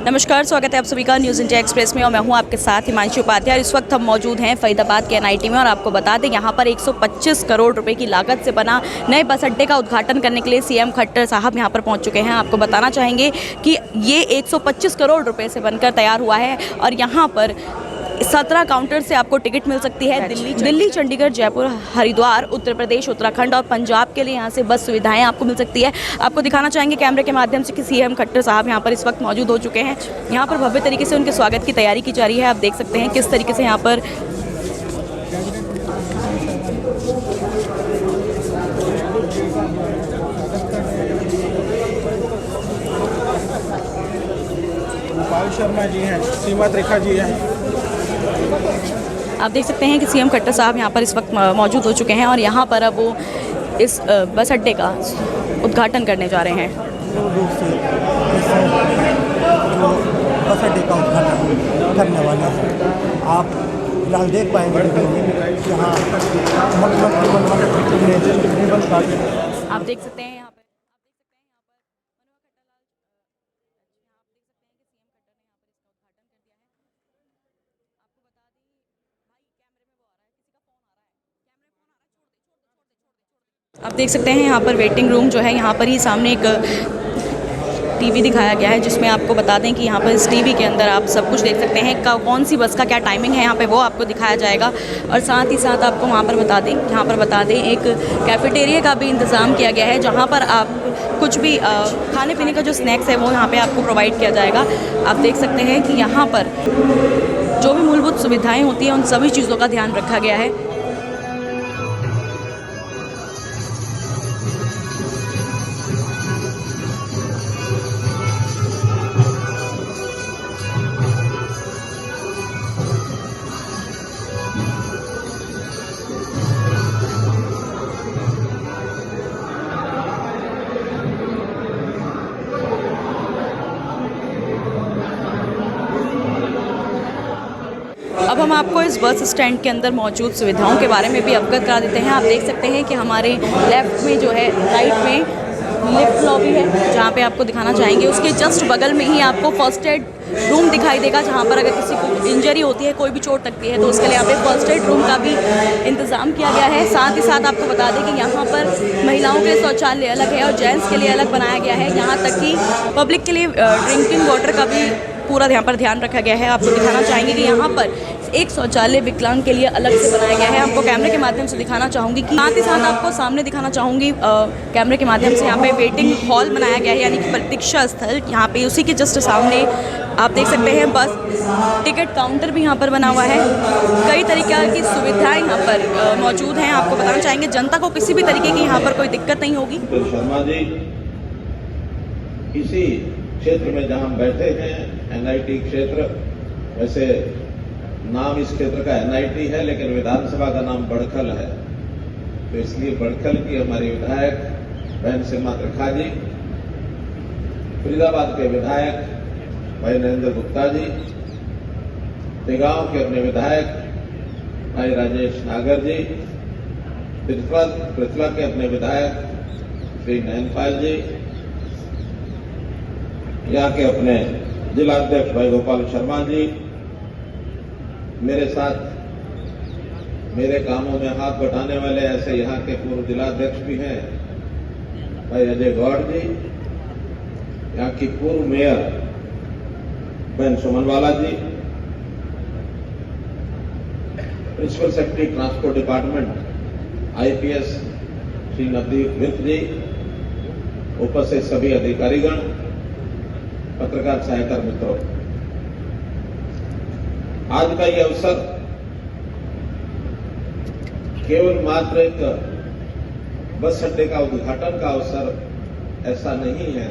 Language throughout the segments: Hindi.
नमस्कार, स्वागत है आप सभी का न्यूज़ इंडिया एक्सप्रेस में और मैं हूं आपके साथ हिमांशु उपाध्याय। इस वक्त हम मौजूद हैं फरीदाबाद के एनआईटी में और आपको बता दें यहां पर 125 करोड़ रुपए की लागत से बना नए बस अड्डे का उद्घाटन करने के लिए सीएम खट्टर साहब यहां पर पहुंच चुके हैं। आपको बताना चाहेंगे कि ये 125 करोड़ रुपये से बनकर तैयार हुआ है और यहाँ पर 17 काउंटर से आपको टिकट मिल सकती है। दिल्ली, चंडीगढ़, जयपुर, हरिद्वार, उत्तर प्रदेश, उत्तराखंड और पंजाब के लिए यहाँ से बस सुविधाएं आपको मिल सकती है। आपको दिखाना चाहेंगे कैमरे के माध्यम से कि सीएम खट्टर साहब यहाँ पर इस वक्त मौजूद हो चुके हैं। यहाँ पर भव्य तरीके से उनके स्वागत की तैयारी की जा रही है। आप देख सकते हैं किस तरीके से यहाँ पर गोपाल शर्मा जी हैं, सीमा त्रिखा जी हैं। आप देख सकते हैं कि सीएम खट्टर साहब यहाँ पर इस वक्त मौजूद हो चुके हैं और यहाँ पर अब वो इस बस अड्डे का उद्घाटन करने जा रहे हैं। बस अड्डे का उद्घाटन करने वाले हैं। आप फिलहाल देख पाएंगे यहाँ आप देख सकते हैं यहाँ पर आप देख सकते हैं यहाँ पर वेटिंग रूम जो है, यहाँ पर ही सामने एक टीवी दिखाया गया है जिसमें आपको बता दें कि यहाँ पर इस टीवी के अंदर आप सब कुछ देख सकते हैं। कौन सी बस का क्या टाइमिंग है यहाँ पे वो आपको दिखाया जाएगा और साथ ही साथ आपको यहाँ पर बता दें एक कैफेटेरिया का भी इंतज़ाम किया गया है जहाँ पर आप कुछ भी खाने पीने का जो स्नैक्स है वो यहाँ पे आपको प्रोवाइड किया जाएगा। आप देख सकते हैं कि यहाँ पर जो भी मूलभूत सुविधाएँ होती हैं उन सभी चीज़ों का ध्यान रखा गया है। अब हम आपको इस बस स्टैंड के अंदर मौजूद सुविधाओं के बारे में भी अवगत करा देते हैं। आप देख सकते हैं कि हमारे लेफ़्ट में जो है, राइट में लिफ्ट लॉबी है जहाँ पे आपको दिखाना चाहेंगे। उसके जस्ट बगल में ही आपको फर्स्ट एड रूम दिखाई देगा जहाँ पर अगर किसी को इंजरी होती है, कोई भी चोट लगती है तो उसके लिए यहाँ पे फर्स्ट एड रूम का भी इंतज़ाम किया गया है। साथ ही साथ आपको बता दें कि यहाँ पर महिलाओं के लिए शौचालय अलग है और जेंट्स के लिए अलग बनाया गया है। यहाँ तक कि पब्लिक के लिए ड्रिंकिंग वाटर का भी पूरा यहाँ पर ध्यान रखा गया है। आपको दिखाना चाहेंगे कि यहाँ पर एक शौचालय विकलांग के लिए अलग से बनाया गया है। आपको कैमरे के माध्यम से दिखाना चाहूँगी कि साथ ही साथ आपको सामने दिखाना चाहूँगी कैमरे के माध्यम से यहाँ पे वेटिंग हॉल बनाया गया है, यानी कि प्रतीक्षा स्थल। यहाँ पे उसी के जस्ट सामने आप देख सकते हैं बस टिकट काउंटर भी यहाँ पर बना हुआ है। कई तरीके की सुविधाएं यहाँ पर मौजूद हैं। आपको बताना चाहेंगे जनता को किसी भी तरीके की यहाँ पर कोई दिक्कत नहीं होगी। शर्मा जी इसी क्षेत्र में जहाँ हम बैठे हैं, एनआईटी क्षेत्र, वैसे नाम इस क्षेत्र का एनआईटी है लेकिन विधानसभा का नाम बड़खल है, तो इसलिए बड़खल की हमारी विधायक बहन सीमा त्रिखा जी, फरीदाबाद के विधायक भाई नरेंद्र गुप्ता जी, तेगांव के अपने विधायक भाई राजेश नागर जी, पृथ्वा के अपने विधायक श्री नयनपाल जी, यहाँ के अपने जिला अध्यक्ष भाई गोपाल शर्मा जी, मेरे साथ मेरे कामों में हाथ बटाने वाले ऐसे यहाँ के पूर्व जिलाध्यक्ष भी हैं भाई अजय गौड़ जी, यहाँ की पूर्व मेयर बहन Sumanwala ji, principal secretary transport department IPS Shri Navdeep Mitra ji, उपस्थित सभी अधिकारीगण, पत्रकार सहायता मित्रों, आज का यह अवसर केवल मात्र एक बस अड्डे का उद्घाटन का अवसर ऐसा नहीं है।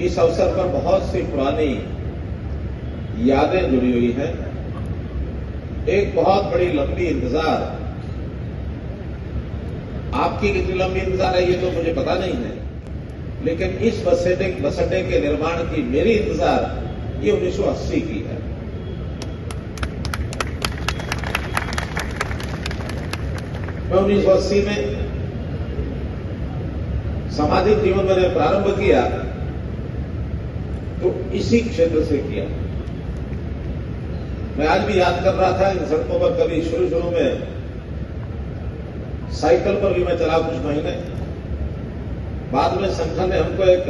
इस अवसर पर बहुत सी पुरानी यादें जुड़ी हुई हैं। एक बहुत बड़ी लंबी इंतजार, आपकी कितनी लंबी इंतजार है ये तो मुझे पता नहीं है, लेकिन इस बस अड्डे के निर्माण की मेरी इंतजार ये 1980 की है। मैं 1980 में सामाजिक जीवन मैंने प्रारंभ किया तो इसी क्षेत्र से किया। मैं आज भी याद कर रहा था, इन सड़कों पर कभी शुरू में साइकिल पर भी मैं चला कुछ महीने, बाद में संगठन ने हमको एक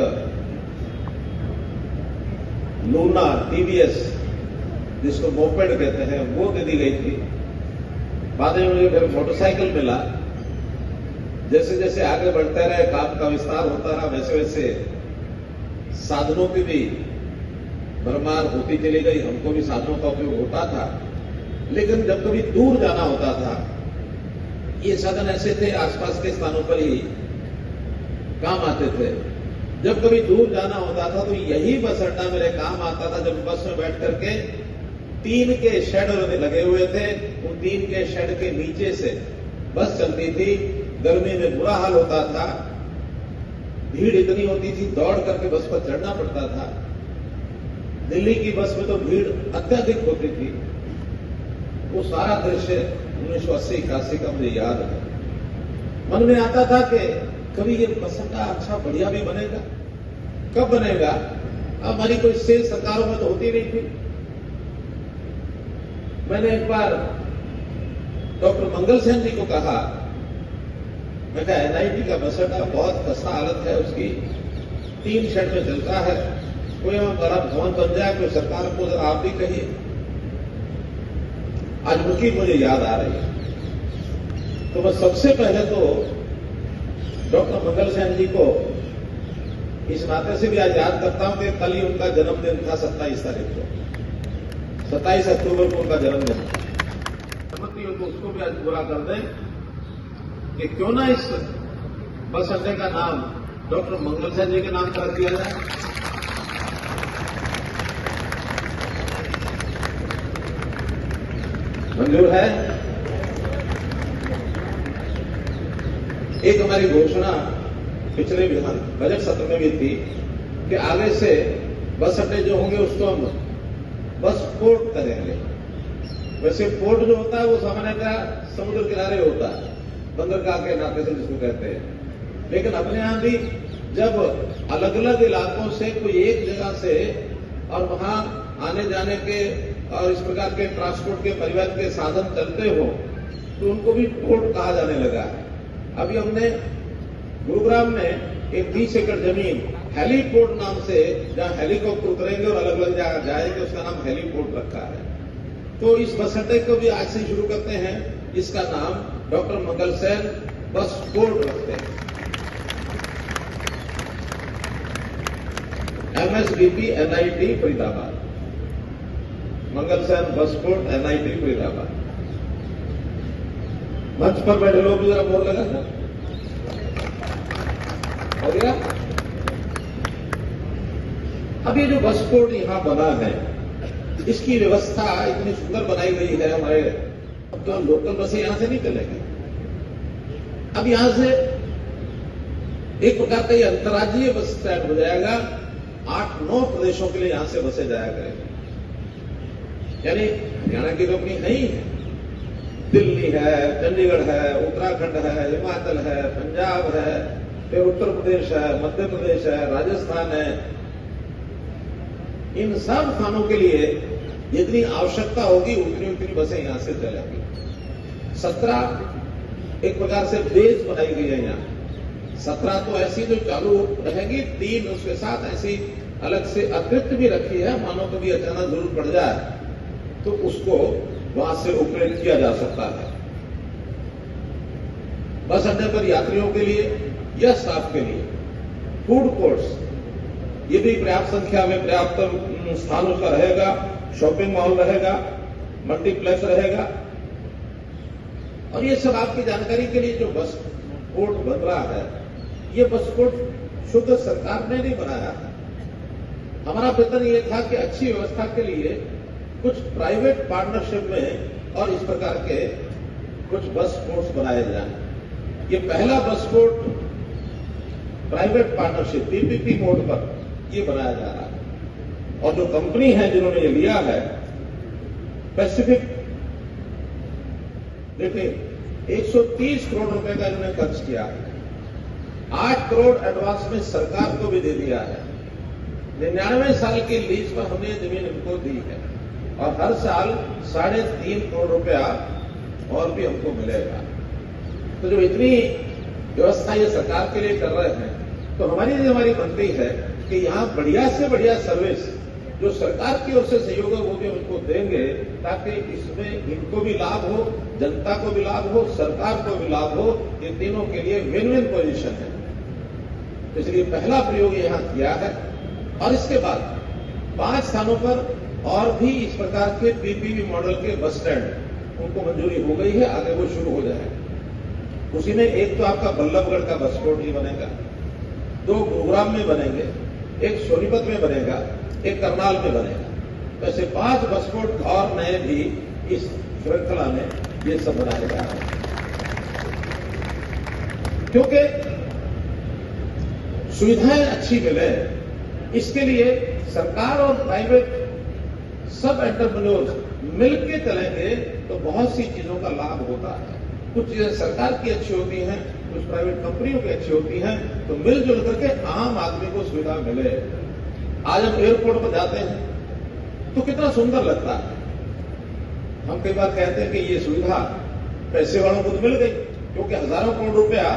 लूना टीवीएस, जिसको मोपेड कहते हैं, वो दे दी गई थी। बाद में मुझे फिर मोटरसाइकिल मिला। जैसे जैसे आगे बढ़ते रहे, काम का विस्तार होता रहा, वैसे वैसे साधनों की भी भरमार होती चली गई। हमको भी साधनों का उपयोग होता था, लेकिन जब कभी दूर जाना होता था, ये साधन ऐसे थे आसपास के स्थानों पर ही काम आते थे। जब कभी दूर जाना होता था तो यही बस अड्डा मेरे काम आता था। जब बस में बैठ करके 3 के शेड लगे हुए थे, उन 3 के शेड के नीचे से बस चलती थी। गर्मी में बुरा हाल होता था, भीड़ इतनी होती थी, दौड़ करके बस पर चढ़ना पड़ता था। दिल्ली की बस में तो भीड़ अत्यधिक होती थी। वो सारा दृश्य 1980-81 का मुझे याद है। मन में आता था कि कभी ये बस अड्डा अच्छा बढ़िया भी बनेगा, कब बनेगा? हमारी कोई सेल सरकारों में तो होती नहीं थी। मैंने एक बार डॉक्टर मंगल सेन जी को कहा, मैं कहा एनआईटी का बस अड्डा बहुत खस्ता हालत है उसकी, 3 शेड में चलता है, कोई बड़ा भवन बन जाए, कोई सरकार को जरा आप भी कहिए। आज उनकी मुझे याद आ रही है। तो मैं सबसे पहले तो डॉक्टर मंगल सेन जी को इस नाते से भी आज याद करता हूं कि कल ही उनका जन्मदिन था, 27 तारीख को, 27 अक्टूबर को उनका जन्मदिन। समझती हो तो उसको भी आज पूरा कर दें कि क्यों ना इस बस अड्डे का नाम डॉक्टर मंगल सेन जी के नाम पर दिया जाए। मंजूर है? एक हमारी घोषणा पिछले विधान बजट सत्र में भी थी कि आगे से बस अड्डे जो होंगे उसको हम बस पोर्ट करेंगे। वैसे पोर्ट जो होता है वो सामान्यतः समुद्र किनारे होता है, बंदरगाह के नाते से जिसको कहते हैं। लेकिन अपने यहां भी जब अलग अलग इलाकों से कोई एक जगह से और वहां आने जाने के और इस प्रकार के ट्रांसपोर्ट के परिवहन के साधन चलते हो तो उनको भी पोर्ट कहा जाने लगा है। अभी हमने गुरुग्राम में एक 30 एकड़ जमीन हेलीपोर्ट नाम से, जहां हेलीकॉप्टर उतरेंगे और अलग अलग जगह जाएंगे, उसका नाम हेलीपोर्ट रखा है। तो इस बस अड्डे को भी आज से शुरू करते हैं, इसका नाम डॉक्टर मंगल सेन बस पोर्ट रखते हैं। MSDP NIT फरीदाबाद, मंगल Sen bus port NIT Faridabad. मंच पर बैठे लोग भी जरा बोर्ड लगा था, हो गया। अब ये जो बस पोर्ट यहां बना है, इसकी व्यवस्था इतनी सुंदर बनाई गई है हमारे। अब तो लोकल बसें यहां से नहीं चलेंगी। अब यहां से एक प्रकार का ये अंतर्राज्यीय बस स्टैंड हो जाएगा। 8-9 प्रदेशों के लिए यहां से बसें जाया करेंगी। यानी हरियाणा की तो अपनी है ही है, दिल्ली है, चंडीगढ़ है, उत्तराखंड है, हिमाचल है, पंजाब है, फिर उत्तर प्रदेश है, मध्य प्रदेश है, राजस्थान है। इन सब स्थानों के लिए जितनी आवश्यकता होगी उतनी उतनी बसें यहां से चलेंगी। 17 एक प्रकार से बेस बनाई गई है यहाँ। 17 तो ऐसी जो चालू रहेंगी, 3 उसके साथ ऐसी अलग से अतिरिक्त भी रखी है, मानो कभी अचानक जरूर पड़ जाए तो उसको वहां से ऑपरेट किया जा सकता है। बस अड्डे पर यात्रियों के लिए या स्टाफ के लिए फूड कोर्ट्स, ये भी पर्याप्त संख्या में पर्याप्त स्थान उसका रहेगा, शॉपिंग मॉल रहेगा, मल्टीप्लेक्स रहेगा। और ये सब आपकी जानकारी के लिए जो बस पोर्ट बन रहा है, ये बस पोर्ट शुद्ध सरकार ने नहीं बनाया है। हमारा प्रयत्न ये था कि अच्छी व्यवस्था के लिए कुछ प्राइवेट पार्टनरशिप में और इस प्रकार के कुछ बस पोर्ट्स बनाए जाएं। ये पहला bus port private partnership PPP mode पर ये बनाया जा रहा है। और जो कंपनी है जिन्होंने ये लिया है, पैसिफिक, देखिए 130 करोड़ रुपए का इन्होंने खर्च किया है। 8 करोड़ एडवांस में सरकार को भी दे दिया है। 99 साल की लीज पर हमने ये जमीन इनको दी है और हर साल 3.5 करोड़ रुपया और भी हमको मिलेगा। तो जो इतनी व्यवस्था ये सरकार के लिए कर रहे हैं, तो हमारी बनती है कि यहाँ बढ़िया से बढ़िया सर्विस जो सरकार की ओर से सहयोग है वो भी उनको देंगे, ताकि इसमें इनको भी लाभ हो, जनता को भी लाभ हो, सरकार को भी लाभ हो। ये तीनों के लिए विन विन पोजीशन है। इसलिए पहला प्रयोग यहाँ किया है और इसके बाद 5 स्थानों पर और भी इस प्रकार के पीपीपी मॉडल के बस स्टैंड उनको मंजूरी हो गई है, आगे वो शुरू हो जाएगा। उसी में एक तो आपका बल्लभगढ़ का बस पोर्ट ही बनेगा, 2 गुरुग्राम में बनेंगे, एक सोनीपत में बनेगा, एक करनाल में बनेगा। ऐसे 5 बस पोर्ट और नए भी इस श्रृंखला में ये सब बनाए जा रहे हैं, क्योंकि सुविधाएं अच्छी मिले इसके लिए सरकार और प्राइवेट सब एंटरप्रेन्योर्स मिलकर चलेंगे तो बहुत सी चीजों का लाभ होता है। कुछ चीजें सरकार की अच्छी होती हैं, कुछ प्राइवेट कंपनियों की अच्छी होती हैं, तो मिलजुल करके आम आदमी को सुविधा मिले। आज हम एयरपोर्ट पर जाते हैं तो कितना सुंदर लगता है। हम कई बार कहते हैं कि ये सुविधा पैसे वालों को तो मिल गई, क्योंकि हजारों करोड़ रुपया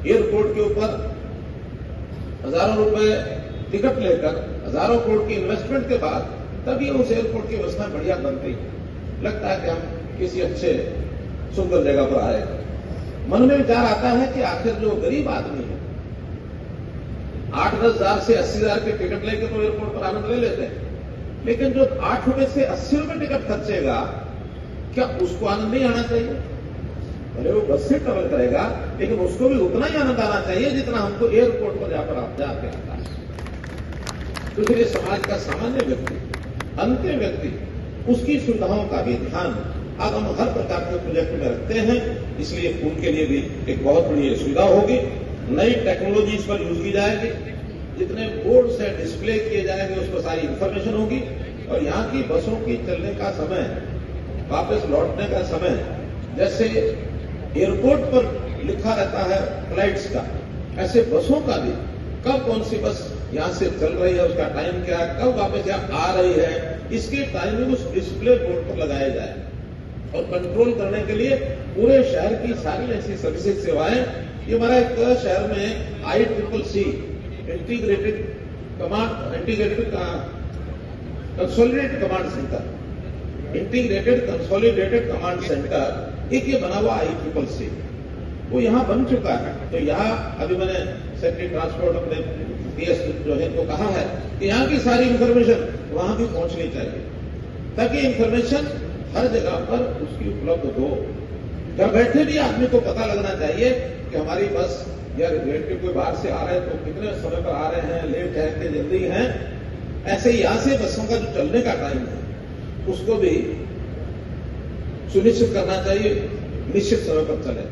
एयरपोर्ट के ऊपर, हजारों रुपए टिकट लेकर, हजारों करोड़ की इन्वेस्टमेंट के बाद तभी उस एयरपोर्ट की व्यवस्था बढ़िया बन गई। लगता है कि हम किसी अच्छे सुंदर जगह पर आए। मन में विचार आता है कि आखिर जो गरीब आदमी है 8-10 हजार से 80 हजार के टिकट लेकर तो एयरपोर्ट पर आनंद ले लेते हैं, लेकिन जो 8 रुपए से 80 रुपए टिकट खर्चेगा, क्या उसको आनंद नहीं आना चाहिए? भले वो बस से ट्रेवल करेगा, लेकिन उसको भी उतना ही आनंद आना चाहिए जितना हमको एयरपोर्ट पर जाकर आता है। तो इसलिए समाज का सामान्य व्यक्ति, अंतिम व्यक्ति, उसकी सुविधाओं का भी ध्यान अब हम हर प्रकार के प्रोजेक्ट में रखते हैं। इसलिए उनके लिए भी एक बहुत बड़ी सुविधा होगी। नई टेक्नोलॉजी इस पर यूज की जाएगी, जितने बोर्ड से डिस्प्ले किए जाएंगे उस पर सारी इंफॉर्मेशन होगी। और यहाँ की बसों की चलने का समय, वापस लौटने का समय, जैसे एयरपोर्ट पर लिखा रहता है फ्लाइट्स का, ऐसे बसों का भी कब कौन सी बस यहां से चल रही है, उसका टाइम क्या है, कब वापस यहां आ रही है, इसके टाइमिंग उस डिस्प्ले बोर्ड पर लगाया जाए। और कंट्रोल करने के लिए पूरे शहर की सारी ऐसी सर्विसेज सेवाएं, ये हमारा एक शहर में ICCC integrated consolidated command centre, integrated consolidated command centre एक ये बना हुआ ICCC, वो यहाँ बन चुका है। तो यहाँ अभी मैंने सेक्रेटरी ट्रांसपोर्ट अपने PS जो है इनको कहा है कि यहाँ की सारी इंफॉर्मेशन वहां भी पहुंचनी चाहिए, ताकि इंफॉर्मेशन हर जगह पर उसकी उपलब्ध हो। घर बैठे भी आदमी को पता लगना चाहिए कि हमारी बस या रिलेटिव कोई बाहर से आ रहे हैं तो कितने समय पर आ रहे हैं, लेट है कि जल्दी है। ऐसे ही यहां से बसों का जो चलने का टाइम है उसको भी सुनिश्चित करना चाहिए, निश्चित समय पर चले।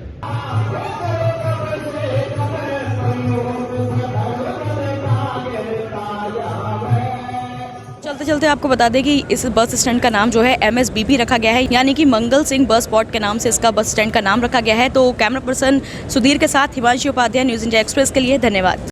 चलते चलते आपको बता दें कि इस बस स्टैंड का नाम जो है MSBP रखा गया है, यानी कि मंगल सिंह बस स्पॉट के नाम से इसका बस स्टैंड का नाम रखा गया है। तो कैमरा पर्सन सुधीर के साथ Himanshu Upadhyay, news India express के लिए धन्यवाद।